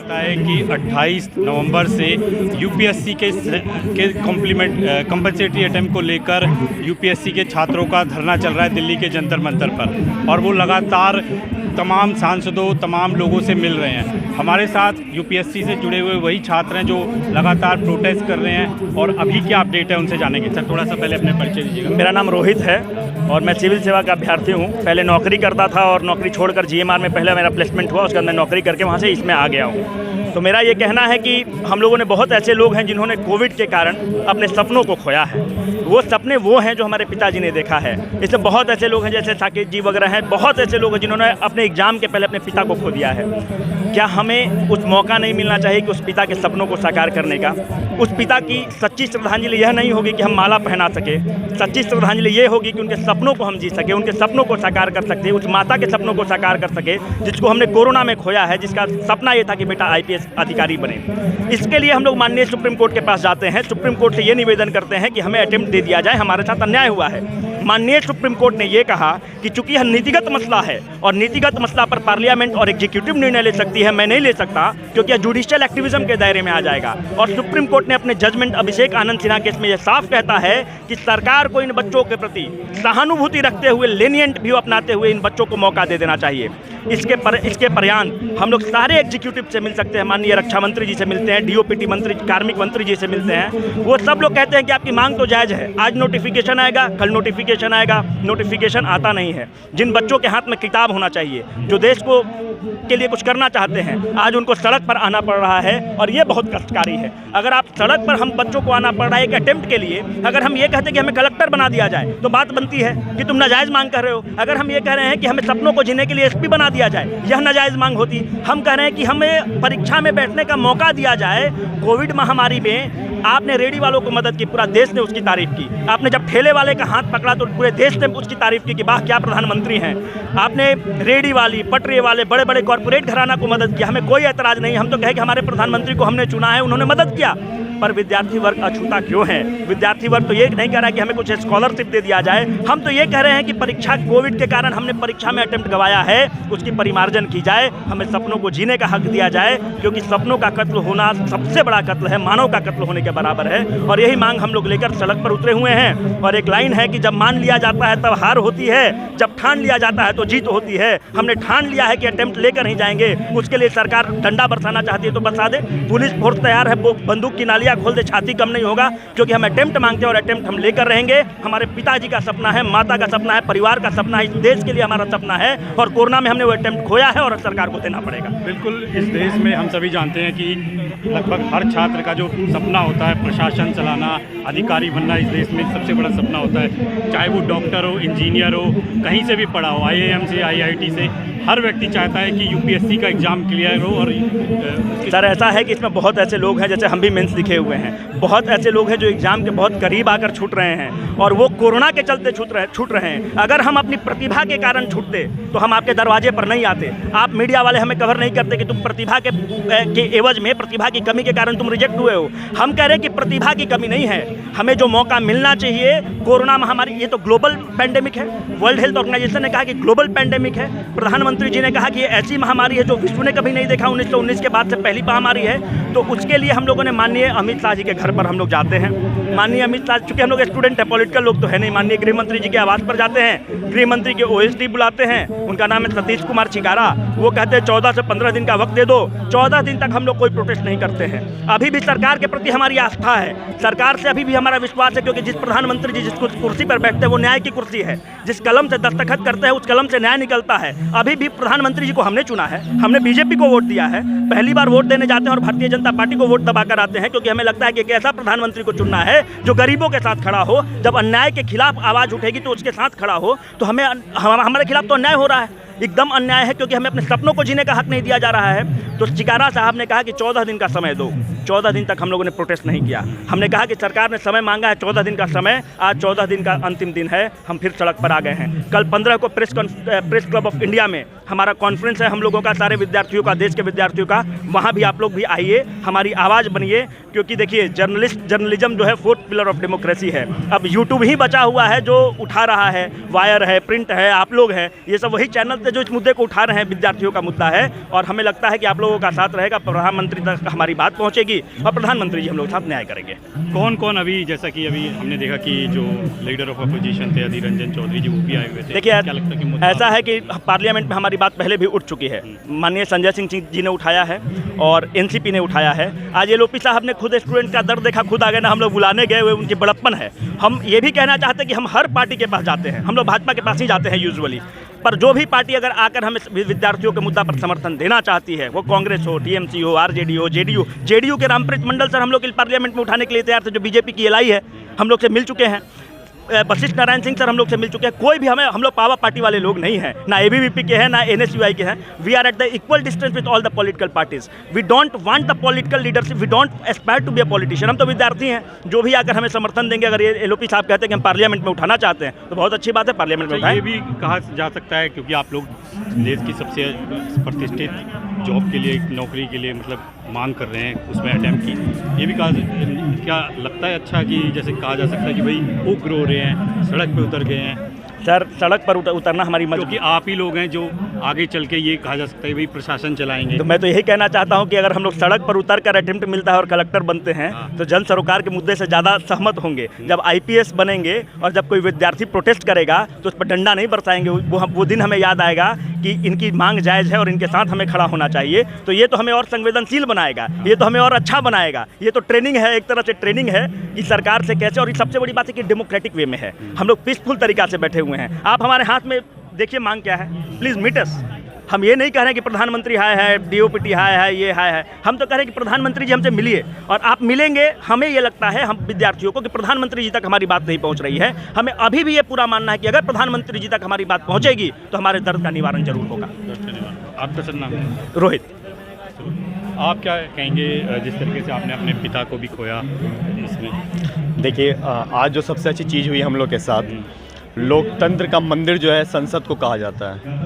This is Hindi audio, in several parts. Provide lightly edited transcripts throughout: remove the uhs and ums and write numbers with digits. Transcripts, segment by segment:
जाता है कि 28 नवंबर से यूपीएससी के कंपनसेटरी अटेम्प्ट को लेकर यूपीएससी के छात्रों का धरना चल रहा है दिल्ली के जंतर मंतर पर, और वो लगातार तमाम सांसदों तमाम लोगों से मिल रहे हैं। हमारे साथ यूपीएससी से जुड़े हुए वही छात्र हैं जो लगातार प्रोटेस्ट कर रहे हैं, और अभी क्या अपडेट है उनसे जानेंगे। सर, थोड़ा सा पहले अपने परिचय दीजिएगा। मेरा नाम रोहित है और मैं सिविल सेवा का अभ्यर्थी हूँ। पहले नौकरी करता था और नौकरी छोड़कर जीएमआर में पहले मेरा प्लेसमेंट हुआ, उसके बाद मैं नौकरी करके वहाँ से इसमें आ गया हूँ। तो मेरा ये कहना है कि हम लोगों ने बहुत ऐसे लोग हैं जिन्होंने कोविड के कारण अपने सपनों को खोया है। वो सपने वो हैं जो हमारे पिताजी ने देखा है। इसमें बहुत ऐसे लोग हैं जैसे साकेत जी वगैरह हैं, बहुत ऐसे लोग हैं जिन्होंने अपने एग्जाम के पहले अपने पिता को खो दिया है। क्या हमें उस मौका नहीं मिलना चाहिए कि उस पिता के सपनों को साकार करने का? उस पिता की सच्ची श्रद्धांजलि यह नहीं होगी कि हम माला पहना सके, सच्ची श्रद्धांजलि ये होगी कि उनके सपनों को हम जी सके, उनके सपनों को साकार कर सकते, उस माता के सपनों को साकार कर सके जिसको हमने कोरोना में खोया है, जिसका सपना ये था कि बेटा आईपीएस अधिकारी बने। इसके लिए हम लोग माननीय सुप्रीम कोर्ट के पास जाते हैं, सुप्रीम कोर्ट से ये निवेदन करते हैं कि हमें अटेम्प्ट दे दिया जाए, हमारे साथ अन्याय हुआ है। माननीय सुप्रीम कोर्ट ने यह कहा कि चूंकि यह नीतिगत मसला है और नीतिगत मसला पर पार्लियामेंट और एग्जीक्यूटिव निर्णय ले सकती है, मैं नहीं ले सकता क्योंकि यह जुडिशियल एक्टिविज्म के दायरे में आ जाएगा। और सुप्रीम कोर्ट ने अपने जजमेंट अभिषेक आनंद सिन्हा केस में यह साफ कहता है कि सरकार को इन बच्चों के प्रति सहानुभूति रखते हुए लेनिएंट व्यू अपनाते हुए इन बच्चों को मौका दे देना चाहिए। इसके पर्याप्त हम लोग सारे एग्जीक्यूटिव से मिल सकते हैं, माननीय रक्षा मंत्री जी से मिलते हैं, डीओपीटी मंत्री, कार्मिक मंत्री जी से मिलते हैं। वो सब लोग कहते हैं कि आपकी मांग तो जायज़ है, आज नोटिफिकेशन आएगा, कल नोटिफिकेशन आएगा, नोटिफिकेशन आता नहीं है। जिन बच्चों के हाथ में किताब होना चाहिए, जो देश को के लिए कुछ करना चाहते हैं, आज उनको सड़क पर आना पड़ रहा है और ये बहुत कष्टकारी है। अगर आप सड़क पर हम बच्चों को आना पड़ रहा है एक अटेम्प्ट के लिए, अगर हम ये कहते हैं कि हमें कलेक्टर बना दिया जाए तो बात बनती है कि तुम नाजायज़ मांग कर रहे हो। अगर हम ये कह रहे हैं कि हमें सपनों को जीने के लिए एसपी बना दिया जाए, यह नाजायज़ मांग होती। हम कह रहे हैं कि हमें परीक्षा में बैठने का मौका दिया जाए। कोविड महामारी में आपने रेडी वालों को मदद की, पूरा देश ने उसकी तारीफ की। आपने जब ठेले वाले का हाथ पकड़ा तो पूरे देश ने उसकी तारीफ की कि वाह क्या प्रधानमंत्री हैं। आपने रेडी वाली, पटरी वाले, बड़े बड़े कॉर्पोरेट घराना को मदद किया, हमें कोई ऐतराज़ नहीं। हम तो कहे कि हमारे प्रधानमंत्री को हमने चुना है, उन्होंने मदद किया। पर विद्यार्थी वर्ग अछूता क्यों है? विद्यार्थी वर्ग तो ये नहीं कह रहा है कि हमें कुछ स्कॉलरशिप दे दिया जाए, हम तो ये कह रहे हैं कि परीक्षा कोविड के कारण हमने परीक्षा में अटेम्प्ट गंवाया है, उसकी परिमार्जन की जाए, हमें सपनों को जीने का हक दिया जाए, क्योंकि सपनों का कत्ल होना सबसे बड़ा कत्ल है, मानव का कत्ल होने के बराबर है। और यही मांग हम लोग लेकर सड़क पर उतरे हुए हैं। और एक लाइन है कि जब मान लिया जाता है तब हार होती है, जब ठान लिया जाता है तो जीत होती है। हमने ठान लिया है कि अटेम्प्ट लेकर ही जाएंगे। उसके लिए सरकार डंडा बरसाना चाहती है तो बरसा दे, पुलिस फोर्स तैयार है, बंदूक की नालियां खोल दे, छाती कम नहीं होगा, क्योंकि हम अटेम्प्ट मांगते हैं और अटेम्प्ट हम लेकर रहेंगे। हमारे पिताजी का सपना है, माता का सपना है, परिवार का सपना है, इस देश के लिए हमारा सपना है। और कोरोना में हमने वो अटेम्प्ट खोया है और सरकार को देना पड़ेगा। बिल्कुल, इस देश में हम सभी जानते हैं कि लगभग हर छात्र का जो सपना होता है प्रशासन चलाना, अधिकारी बनना, इस देश में सबसे बड़ा सपना होता है। चाहे वो डॉक्टर हो, इंजीनियर हो, कहीं से भी पढ़ा हो, आईआईएम से, आईआईटी से, हर व्यक्ति चाहता है कि यूपीएससी का एग्ज़ाम क्लियर हो। और सर ऐसा है कि इसमें बहुत ऐसे लोग हैं, जैसे हम भी मेंस लिखे हुए हैं, बहुत ऐसे लोग हैं जो एग्ज़ाम के बहुत करीब आकर छूट रहे हैं और वो कोरोना के चलते छूट रहे हैं। अगर हम अपनी प्रतिभा के कारण छूटते तो हम आपके दरवाजे पर नहीं आते। आप मीडिया वाले हमें कवर नहीं करते कि तुम प्रतिभा के एवज में, प्रतिभा की कमी के कारण तुम रिजेक्ट हुए हो। हम कह रहे हैं कि प्रतिभा की कमी नहीं है, हमें जो मौका मिलना चाहिए। कोरोना महामारी ये तो ग्लोबल पैंडेमिक है, वर्ल्ड हेल्थ ऑर्गेनाइजेशन ने कहा कि ग्लोबल पैंडेमिक है। प्रधानमंत्री जी ने कहा कि ये ऐसी महामारी है जो विश्व ने कभी नहीं देखा, 1919 के बाद से पहली महामारी है। तो उसके लिए हम लोगों ने माननीय अमित शाह जी के घर पर हम लोग जाते हैं। माननीय अमित शाह, चूँकि हम लोग स्टूडेंट हैं, पॉलिटिकल लोग तो है नहीं, माननीय गृह मंत्री जी के आवास पर जाते हैं। गृह मंत्री के ओएसडी बुलाते हैं, उनका नाम है सतीश कुमार चिकारा। वो कहते हैं 14 से 15 दिन का वक्त दे दो। 14 दिन तक हम लोग कोई प्रोटेस्ट नहीं करते हैं। अभी भी सरकार के प्रति हमारी आस्था है, सरकार से अभी भी हमारा विश्वास है, क्योंकि जिस प्रधानमंत्री जी जिस कुर्सी पर बैठते हैं वो न्याय की कुर्सी है। जिस कलम से दस्तखत करते हैं उस कलम से न्याय निकलता है। अभी भी प्रधानमंत्री जी को हमने चुना है, हमने बीजेपी को वोट दिया है। पहली बार वोट देने जाते हैं और भारतीय जनता पार्टी को वोट दबाकर आते हैं, क्योंकि हमें लगता है कि एक ऐसा प्रधानमंत्री को चुनना है जो गरीबों के साथ खड़ा हो। जब अन्याय के खिलाफ आवाज़ उठेगी तो उसके साथ खड़ा हो। तो हमारे खिलाफ तो अन्याय हो रहा है, एकदम अन्याय है, क्योंकि हमें अपने सपनों को जीने का हक नहीं दिया जा रहा है। तो चिकारा साहब ने कहा कि 14 दिन का समय दो। 14 दिन तक हम लोगों ने प्रोटेस्ट नहीं किया। हमने कहा कि सरकार ने समय मांगा है 14 दिन का समय, आज 14 दिन का अंतिम दिन है, हम फिर सड़क पर आ गए हैं। कल 15 को प्रेस क्लब ऑफ इंडिया में हमारा कॉन्फ्रेंस है हम लोगों का, सारे विद्यार्थियों का, देश के विद्यार्थियों का, वहाँ भी आप लोग भी आइए, हमारी आवाज़ बनिए। क्योंकि देखिए जर्नलिज्म जो है 4th पिलर ऑफ डेमोक्रेसी है। अब यूट्यूब ही बचा हुआ है जो उठा रहा है, वायर है, प्रिंट है, आप लोग हैं, ये सब वही चैनल थे जो इस मुद्दे को उठा रहे हैं। विद्यार्थियों का मुद्दा है और हमें लगता है कि आप लोगों का साथ रहेगा, प्रधानमंत्री तक हमारी बात पहुँचेगी और प्रधानमंत्री जी हम लोग साथ न्याय करेंगे। कौन कौन अभी, जैसा कि अभी हमने देखा कि जो लीडर ऑफ अपोजिशन थे अधीर रंजन चौधरी जी, वो भी आए हुए थे। देखिए क्या लगता है कि मुद्दा ऐसा है कि पार्लियामेंट में हमारी बात पहले भी उठ चुकी है। माननीय संजय सिंह जी ने उठाया है और एनसीपी ने उठाया है। आज एलओपी साहब ने खुद स्टूडेंट का दर्द देखा, खुद आ गए ना, हम लोग बुलाने गए हुए, उनकी बड़प्पन है। हम ये भी कहना चाहते हैं कि हम हर पार्टी के पास जाते हैं, हम लोग भाजपा के पास ही जाते हैं यूजुअली, पर जो भी पार्टी अगर आकर हमें विद्यार्थियों के मुद्दा पर समर्थन देना चाहती है, वो कांग्रेस हो, टीएमसी हो, आरजेडी हो, जेडीयू के रामप्रीत मंडल सर हम लोग पार्लियामेंट में उठाने के लिए तैयार थे, जो बीजेपी की एलआई है, हम लोग से मिल चुके हैं। वशिष्ठ नारायण सिंह सर हम लोग से मिल चुके हैं। कोई भी हम लोग पावर पार्टी वाले लोग नहीं हैं, ना एबीवीपी के हैं, ना एनएसयूआई के हैं। We are at the equal distance with all the political parties. We don't want the political leadership, we don't aspire to be a politician. हम तो विद्यार्थी हैं, जो भी आकर हमें समर्थन देंगे, अगर ये एलओपी साहब कहते हैं कि हम पार्लियामेंट में उठाना चाहते हैं तो बहुत अच्छी बात है, पार्लियामेंट में उठाएं। ये भी कहा जा सकता है क्योंकि आप लोग देश की सबसे प्रतिष्ठित जॉब के लिए, नौकरी के लिए मतलब मांग कर रहे हैं, उसमें अटैम्प्ट की, ये भी कहा, क्या लगता है अच्छा कि जैसे कहा जा सकता है कि भाई उग्र हो रहे हैं, सड़क पे उतर गए हैं? सर सड़क पर उतरना हमारी मजबूरी, क्योंकि आप ही लोग हैं जो आगे चल के ये कहा जा सकता है भाई प्रशासन चलाएंगे। तो मैं तो यही कहना चाहता हूं कि अगर हम लोग सड़क पर उतर कर अटेम्प्ट मिलता है और कलेक्टर बनते हैं तो जन सरोकार के मुद्दे से ज़्यादा सहमत होंगे। जब आईपीएस बनेंगे और जब कोई विद्यार्थी प्रोटेस्ट करेगा तो उस पर डंडा नहीं बरसाएंगे, वो दिन हमें याद आएगा कि इनकी मांग जायज़ है और इनके साथ हमें खड़ा होना चाहिए। तो ये तो हमें और संवेदनशील बनाएगा, ये तो हमें और अच्छा बनाएगा। ये तो ट्रेनिंग है, एक तरह से ट्रेनिंग है कि सरकार से कैसे, और सबसे बड़ी बात है कि डेमोक्रेटिक वे में है, हम लोग पीसफुल तरीका से बैठे हुए हैं। आप हमारे हाथ में देखिए मांग क्या है, प्लीज़ मीट अस। हम ये नहीं कह रहे हैं कि प्रधानमंत्री हाय है, डीओपीटी हाय है, ये हाय है। हम तो कह रहे हैं कि प्रधानमंत्री जी हमसे मिलिए, और आप मिलेंगे। हमें ये लगता है, हम विद्यार्थियों को, कि प्रधानमंत्री जी तक हमारी बात नहीं पहुंच रही है। हमें अभी भी ये पूरा मानना है कि अगर प्रधानमंत्री जी तक हमारी बात पहुंचेगी तो हमारे दर्द का निवारण जरूर होगा। आपका सर नाम? रोहित। आप क्या कहेंगे जिस तरीके से आपने अपने पिता को भी खोया इसमें? देखिए, आज जो सबसे अच्छी चीज़ हुई हम लोग के साथ, लोकतंत्र का मंदिर जो है संसद को कहा जाता है।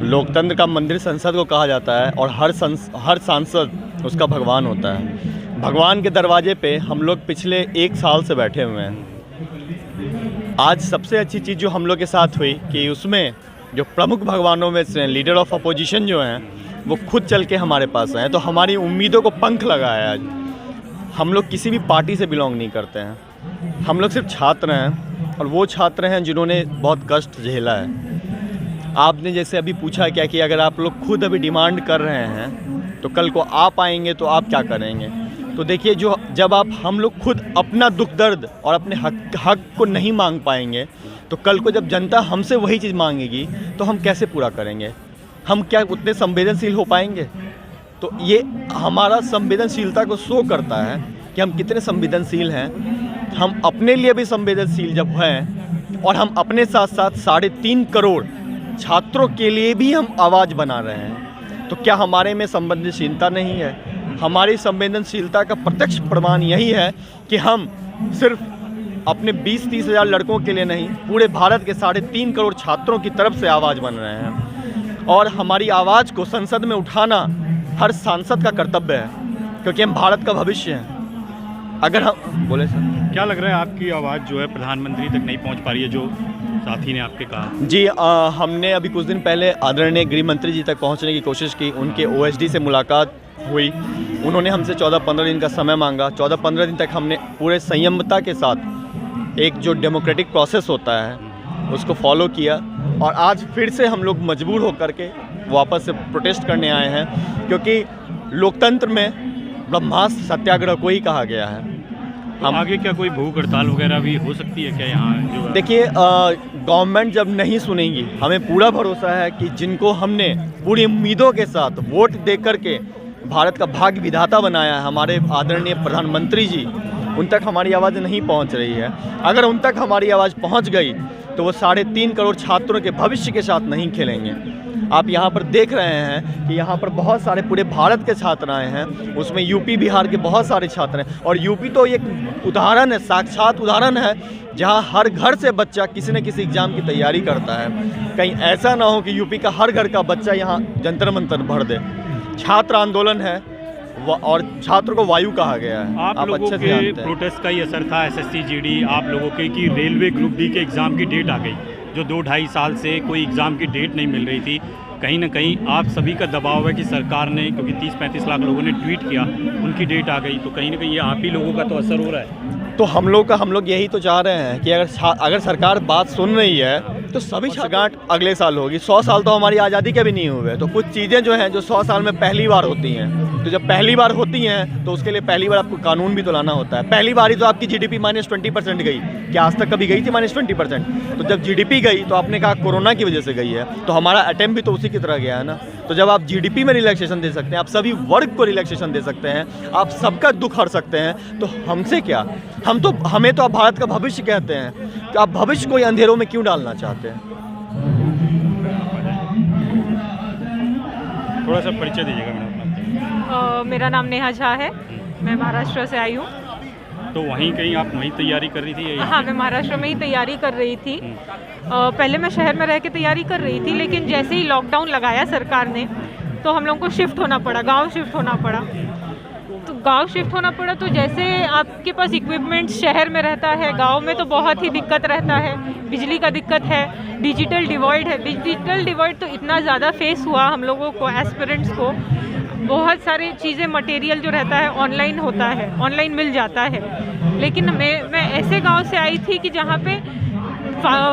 लोकतंत्र का मंदिर संसद को कहा जाता है और हर सांसद उसका भगवान होता है। भगवान के दरवाजे पे हम लोग पिछले 1 साल से बैठे हुए हैं। आज सबसे अच्छी चीज़ जो हम लोग के साथ हुई कि उसमें जो प्रमुख भगवानों में से लीडर ऑफ अपोजिशन जो हैं वो खुद चल के हमारे पास आए, तो हमारी उम्मीदों को पंख लगाया आज। हम लोग किसी भी पार्टी से बिलोंग नहीं करते हैं, हम लोग सिर्फ छात्र हैं, और वो छात्र हैं जिन्होंने बहुत कष्ट झेला है। आपने जैसे अभी पूछा क्या कि अगर आप लोग खुद अभी डिमांड कर रहे हैं तो कल को आप आएंगे तो आप क्या करेंगे? तो देखिए, जब हम लोग खुद अपना दुख दर्द और अपने हक को नहीं मांग पाएंगे तो कल को जब जनता हमसे वही चीज़ मांगेगी तो हम कैसे पूरा करेंगे? हम क्या उतने संवेदनशील हो पाएंगे? तो ये हमारा संवेदनशीलता को शो करता है कि हम कितने संवेदनशील हैं। हम अपने लिए भी संवेदनशील जब हैं और हम अपने साथ साथ 3.5 करोड़ छात्रों के लिए भी हम आवाज़ बना रहे हैं, तो क्या हमारे में संवेदनशीलता नहीं है? हमारी संवेदनशीलता का प्रत्यक्ष प्रमाण यही है कि हम सिर्फ अपने 20-30 हज़ार लड़कों के लिए नहीं, पूरे भारत के 3.5 करोड़ छात्रों की तरफ से आवाज़ बन रहे हैं। और हमारी आवाज़ को संसद में उठाना हर सांसद का कर्तव्य है, क्योंकि हम भारत का भविष्य हैं। अगर हम बोले सर, क्या लग रहा है आपकी आवाज़ जो है प्रधानमंत्री तक नहीं पहुंच पा रही है, जो साथी ने आपके कहा? जी, हमने अभी कुछ दिन पहले आदरणीय गृह मंत्री जी तक पहुंचने की कोशिश की। उनके ओएसडी से मुलाकात हुई, उन्होंने हमसे 14-15 दिन का समय मांगा। 14-15 दिन तक हमने पूरे संयमता के साथ एक जो डेमोक्रेटिक प्रोसेस होता है उसको फॉलो किया, और आज फिर से हम लोग मजबूर होकर के वापस से प्रोटेस्ट करने आए हैं, क्योंकि लोकतंत्र में ब्रह्मास्त्र सत्याग्रह को ही कहा गया है। हम आगे क्या कोई भूख हड़ताल वगैरह भी हो सकती है क्या यहाँ जो? देखिए, गवर्नमेंट जब नहीं सुनेगी, हमें पूरा भरोसा है कि जिनको हमने पूरी उम्मीदों के साथ वोट दे करके भारत का भाग्य विधाता बनाया है, हमारे आदरणीय प्रधानमंत्री जी, उन तक हमारी आवाज़ नहीं पहुंच रही है। अगर उन तक हमारी आवाज़ पहुंच गई तो वो 3.5 करोड़ छात्रों के भविष्य के साथ नहीं खेलेंगे। आप यहाँ पर देख रहे हैं कि यहाँ पर बहुत सारे पूरे भारत के छात्र आए हैं, उसमें यूपी बिहार के बहुत सारे छात्र हैं। और यूपी तो एक उदाहरण है, साक्षात उदाहरण है, जहाँ हर घर से बच्चा किसी न किसी एग्ज़ाम की तैयारी करता है। कहीं ऐसा ना हो कि यूपी का हर घर का बच्चा यहाँ जंतर मंतर भर दे। छात्र आंदोलन है और छात्रों को वायु कहा गया है। आप लोगों अच्छे से के जानते हैं। प्रोटेस्ट का ही असर था एसएससी जीडी आप लोगों के कि रेलवे ग्रुप डी के एग्ज़ाम की डेट आ गई, जो 2-2.5 साल से कोई एग्ज़ाम की डेट नहीं मिल रही थी। कहीं ना कहीं आप सभी का दबाव है कि सरकार ने, क्योंकि 30-35 लाख लोगों ने ट्वीट किया, उनकी डेट आ गई, तो कहीं ना कहीं ये आप ही लोगों का तो असर हो रहा है। तो हम लोग यही तो चाह रहे हैं कि अगर सरकार बात सुन रही है तो सभी गांठ अगले साल होगी। 100 साल तो हमारी आज़ादी के भी नहीं हुए, तो कुछ चीज़ें जो हैं जो 100 साल में पहली बार होती हैं, तो जब पहली बार होती हैं तो उसके लिए पहली बार आपको कानून भी तो लाना होता है। पहली बार ही तो आपकी जीडीपी -20% गई, क्या आज तक कभी गई थी -20%? तो जब जीडीपी गई तो आपने कहा कोरोना की वजह से गई है, तो हमारा अटेम्प्ट भी तो उसी की तरह गया है ना। तो जब आप जीडीपी में रिलैक्सेशन दे सकते हैं, आप सभी वर्ग को रिलैक्सेशन दे सकते हैं, आप सबका दुख हर सकते हैं, तो हमसे क्या? हमें तो आप भारत का भविष्य कहते हैं, कि आप भविष्य को अंधेरों में क्यों डालना चाहते हैं? थोड़ा सा परिचय दीजिएगा मैडम। मेरा नाम नेहा झा है, मैं महाराष्ट्र से आई हूँ। तो वहीं कहीं आप वहीं तैयारी कर रही थी? हाँ, मैं महाराष्ट्र में ही तैयारी कर रही थी। पहले मैं शहर में रह के तैयारी कर रही थी, लेकिन जैसे ही लॉकडाउन लगाया सरकार ने, तो हम लोग को शिफ्ट होना पड़ा, गांव शिफ्ट होना पड़ा। तो गांव शिफ्ट होना पड़ा, तो जैसे आपके पास इक्विपमेंट शहर में रहता है, गांव में तो बहुत ही दिक्कत रहता है। बिजली का दिक्कत है, डिजिटल डिवाइड है। डिजिटल डिवाइड तो इतना ज़्यादा फेस हुआ हम लोगों को, एस्पिरेंट्स को। बहुत सारी चीज़ें, मटेरियल जो रहता है ऑनलाइन होता है, ऑनलाइन मिल जाता है। लेकिन मैं ऐसे गांव से आई थी कि जहाँ पे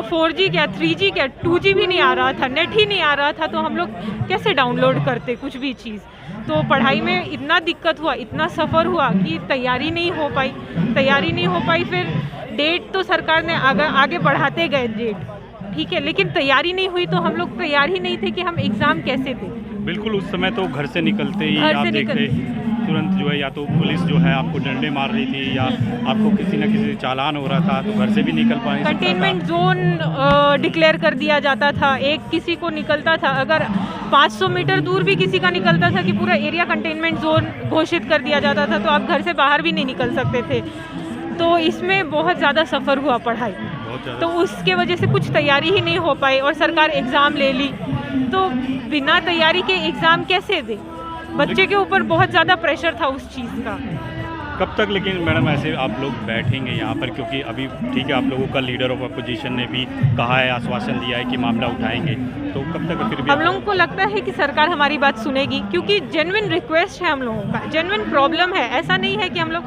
4G क्या, 3G क्या, 2G भी नहीं आ रहा था, नेट ही नहीं आ रहा था। तो हम लोग कैसे डाउनलोड करते कुछ भी चीज़? तो पढ़ाई में इतना दिक्कत हुआ, इतना सफ़र हुआ कि तैयारी नहीं हो पाई। फिर डेट तो सरकार ने आगे बढ़ाते गए डेट, ठीक है, लेकिन तैयारी नहीं हुई। तो हम लोग तैयार ही नहीं थे कि हम एग्ज़ाम कैसे दें। बिल्कुल, उस समय तो घर से निकलते ही आप देख रहे तुरंत जो है, या तो पुलिस जो है आपको डंडे मार रही थी, या आपको किसी न किसी चालान हो रहा था, तो घर से भी निकल पाए। कंटेनमेंट जोन डिक्लेयर कर दिया जाता था। एक किसी को निकलता था, अगर 500 मीटर दूर भी किसी का निकलता था कि पूरा एरिया कंटेनमेंट जोन घोषित कर दिया जाता था, तो आप घर से बाहर भी नहीं निकल सकते थे। तो इसमें बहुत ज़्यादा सफ़र हुआ पढ़ाई, तो उसके वजह से कुछ तैयारी ही नहीं हो पाई और सरकार एग्ज़ाम ले ली। तो बिना तैयारी के एग्ज़ाम कैसे दे? बच्चे के ऊपर बहुत ज़्यादा प्रेशर था उस चीज़ का। कब तक लेकिन मैडम ऐसे आप लोग बैठेंगे यहाँ पर? क्योंकि अभी ठीक है, आप लोगों का लीडर ऑफ अपोजिशन ने भी कहा है, आश्वासन दिया है कि मामला उठाएंगे, तो कब तक? फिर भी हम लोगों को लगता है कि सरकार हमारी बात सुनेगी, क्योंकि जेन्युइन रिक्वेस्ट है हम लोगों का, जेन्युइन प्रॉब्लम है। ऐसा नहीं है कि हम लोग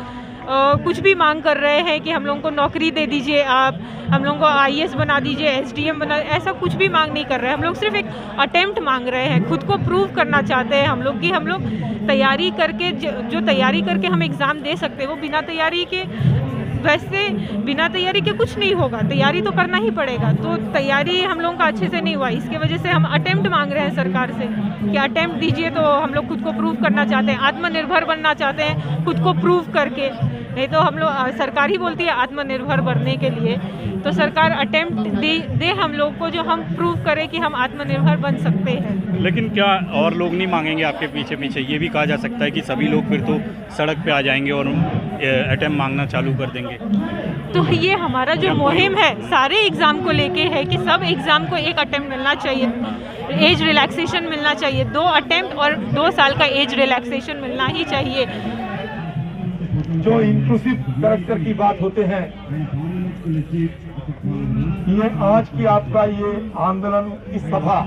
कुछ भी मांग कर रहे हैं कि हम लोगों को नौकरी दे दीजिए, आप हम लोगों को IAS बना दीजिए, SDM बना, ऐसा कुछ भी मांग नहीं कर रहे हैं। हम लोग सिर्फ एक अटेम्प्ट मांग रहे हैं, खुद को प्रूव करना चाहते हैं हम लोग कि हम लोग तैयारी करके, जो तैयारी करके हम एग्ज़ाम दे सकते हैं, वो बिना तैयारी के, वैसे बिना तैयारी के कुछ नहीं होगा, तैयारी तो करना ही पड़ेगा। तो तैयारी हम लोगों का अच्छे से नहीं हुआ, इसके वजह से हम अटेम्प्ट मांग रहे हैं सरकार से कि अटेम्प्ट दीजिए। तो हम लोग खुद को प्रूव करना चाहते हैं, आत्मनिर्भर बनना चाहते हैं खुद को प्रूव करके। नहीं तो हम लोग, सरकार ही बोलती है आत्मनिर्भर बनने के लिए, तो सरकार अटेम्प्ट दे हम लोग को, जो हम प्रूव करें कि हम आत्मनिर्भर बन सकते हैं। लेकिन क्या और लोग नहीं मांगेंगे आपके पीछे पीछे? ये भी कहा जा सकता है कि सभी लोग फिर तो सड़क पे आ जाएंगे और अटेम्प्ट मांगना चालू कर देंगे। तो ये हमारा जो मुहिम है सारे एग्ज़ाम को लेके है कि सब एग्ज़ाम को एक अटेम्प्ट मिलना चाहिए, एज रिलैक्सेशन मिलना चाहिए, 2 अटेम्प्ट और 2 साल का एज रिलैक्सेशन मिलना ही चाहिए। जो इंक्लूसिव कैरेक्टर की बात होते हैं, ये आज की आपका ये आंदोलन की सभा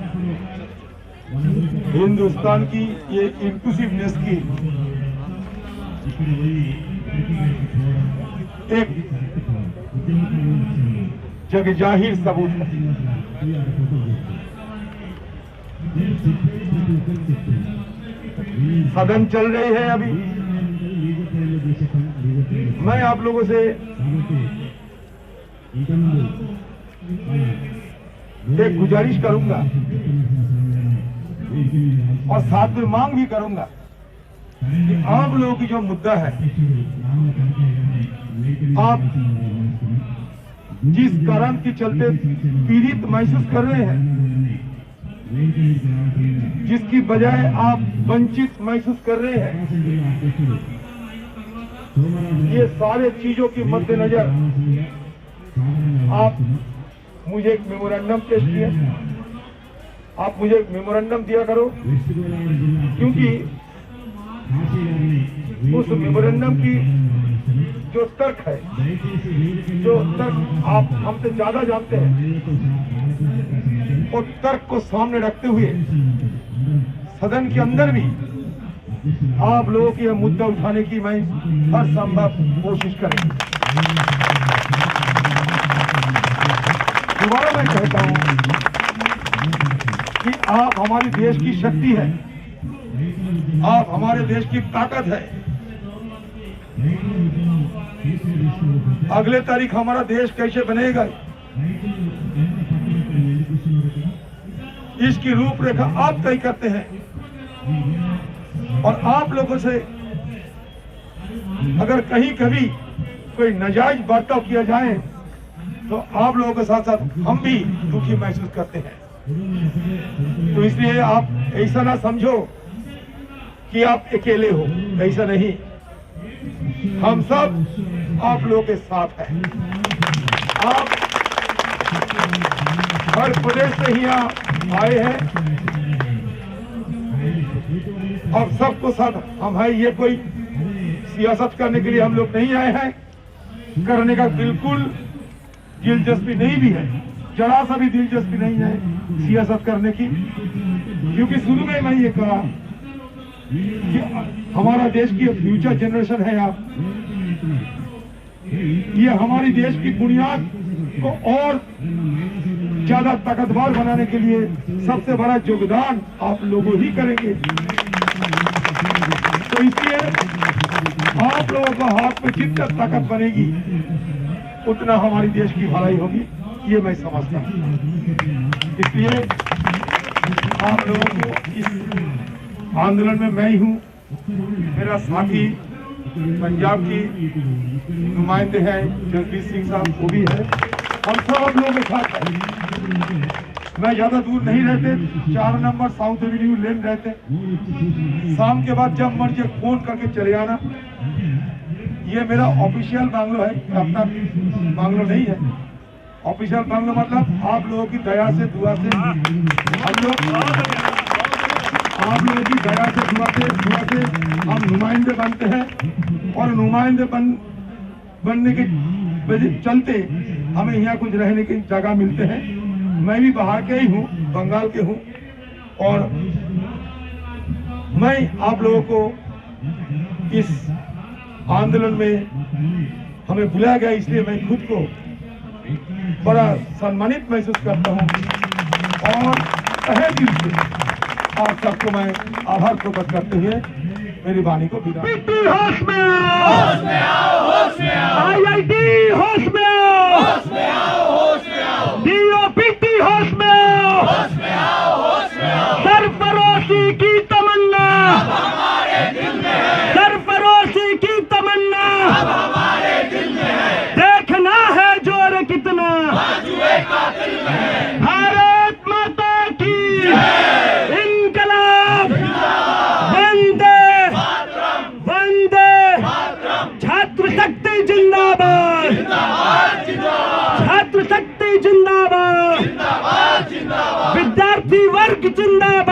हिंदुस्तान की ये इंक्लूसिवनेस की एक जग जाहिर सबूत है। सदन चल रही है अभी। मैं आप लोगों से एक गुजारिश करूंगा और साथ में मांग भी करूंगा कि आप लोगों की जो मुद्दा है, आप जिस कारण के चलते पीड़ित महसूस कर रहे हैं, जिसकी बजाय आप वंचित महसूस कर रहे हैं, ये सारे चीजों के मद्देनजर आप मुझे एक मेमोरेंडम पेश किए। आप मुझे एक मेमोरेंडम दिया करो, क्योंकि उस मेमोरेंडम की जो तर्क है, जो तर्क आप हमसे ज्यादा जानते हैं, और तर्क को सामने रखते हुए सदन के अंदर भी आप लोगों की यह मुद्दा उठाने की मैं हर संभव कोशिश करेंगे। दोबारा मैं कहता हूं कि आप हमारे देश की शक्ति है, आप हमारे देश की ताकत है। अगले तारीख हमारा देश कैसे बनेगा, इसकी रूपरेखा आप तय करते हैं, और आप लोगों से अगर कहीं कभी कोई नाजायज बर्ताव किया जाए तो आप लोगों के साथ साथ हम भी दुखी महसूस करते हैं। तो इसलिए आप ऐसा ना समझो कि आप अकेले हो, ऐसा नहीं, हम सब आप लोगों के साथ हैं। आप हर प्रदेश से ही यहाँ आए हैं और सबको साथ हम है। ये कोई सियासत करने के लिए हम लोग नहीं आए हैं, करने का बिल्कुल दिलचस्पी नहीं भी है, जरा सा भी दिलचस्पी नहीं है सियासत करने की, क्योंकि शुरू में मैं ये कहा कि हमारा देश की फ्यूचर जनरेशन है। आप ये हमारी देश की बुनियाद को और ज्यादा ताकतवर बनाने के लिए सबसे बड़ा योगदान आप लोगों ही करेंगे। तो इसलिए आप लोगों का हाथ में जितना ताकत बनेगी उतना हमारी देश की भलाई होगी, ये मैं समझता हूँ। इसलिए आप लोगों को इस आंदोलन में मैं ही हूँ, मेरा साथी पंजाब की नुमाइंदे हैं जगदीश सिंह साहब, वो भी है, हम सब लोगों के साथ हैं। मैं ज्यादा दूर नहीं रहते, 4 नंबर साउथ एवेन्यू लेन रहते। शाम के बाद जब मर्जी फोन करके चले आना। ये मेरा ऑफिशियल बांग्लो है, अपना बांग्लो नहीं है। ऑफिशियल बांग्लो मतलब आप लोगों की दया से, दुआ से हम लोग, आप लोगों की दया से, दुआ से हम नुमाइंदे बनते हैं, और नुमाइंदे बनने के चलते हमें यहाँ कुछ रहने की जगह मिलते हैं। मैं भी बाहर के ही हूँ, बंगाल के हूँ, और मैं आप लोगों को इस आंदोलन में हमें बुलाया गया, इसलिए मैं खुद को बड़ा सम्मानित महसूस करता हूँ, और तहे दिल से आप सबको मैं आभार प्रकट करते हुए मेरी वाणी को विदा। होश में आओ, होश में आओ, होश में आओ, IIT होश में आओ, होश में आओ, होश में आओ, DOPT होश में आओ, होश में आओ, होश में आओ। सरफरोशी की तमन्ना अब हमारे दिल में है, सरफरोशी की तमन्ना अब हमारे दिल में है। देखना है जोर कितना बाजुए कातिल में है। भारत माता की इनकलाब वंदे वंदे, छात्र शक्ति जिंदाबाद, छात्र शक्ति जिंदाबाद, विद्यार्थी वर्ग जिंदाबाद।